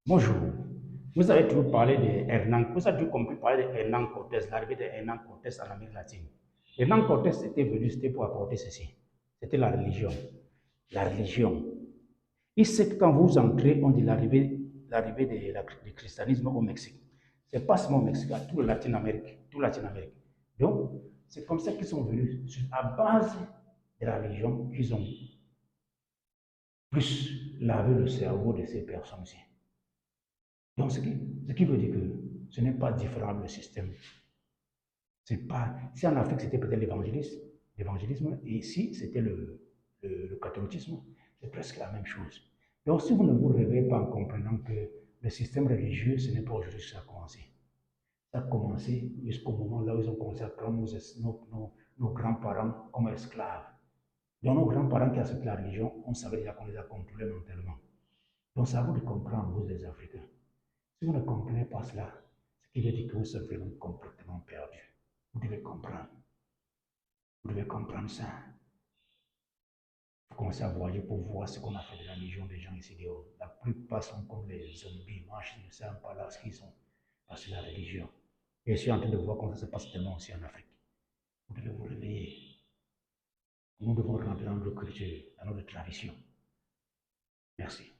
Bonjour. Vous avez toujours parlé de Hernán, vous avez toujours compris parler de Hernán Cortés, l'arrivée de Hernán Cortés en Amérique latine. Hernán Cortés était venu, c'était pour apporter ceci. C'était la religion. La religion. Il sait que quand vous entrez, on dit l'arrivée du christianisme au Mexique. C'est pas seulement au Mexique, à tout le Latine-Amérique. Tout Latine-Amérique. Donc, c'est comme ça qu'ils sont venus, à base de la religion, qu'ils ont plus lavé le cerveau de ces personnes-ci. Donc, ce qui veut dire que ce n'est pas différent le système. C'est pas, si en Afrique c'était peut-être l'évangélisme, et ici c'était le catholicisme, c'est presque la même chose. Donc, si vous ne vous réveillez pas en comprenant que le système religieux, ce n'est pas aujourd'hui que ça a commencé. Ça a commencé jusqu'au moment là où ils ont commencé à prendre nos grands-parents comme esclaves. Donc, nos grands-parents qui acceptent la religion, on savait déjà qu'on les a contrôlés mentalement. Donc, c'est à vous de comprendre, vous les Africains. Si vous ne comprenez pas cela, ce qui veut dire que vous êtes vraiment complètement perdu. Vous devez comprendre. Vous devez comprendre ça. Vous commencez à voyager pour voir ce qu'on a fait de la religion des gens ici dehors. La plupart sont comme les zombies, marchent, ils ne savent pas là ce qu'ils sont. Parce que la religion. Et je suis en train de voir comment ça se passe tellement aussi en Afrique. Vous devez vous réveiller. Nous devons rentrer dans notre culture, dans notre tradition. Merci.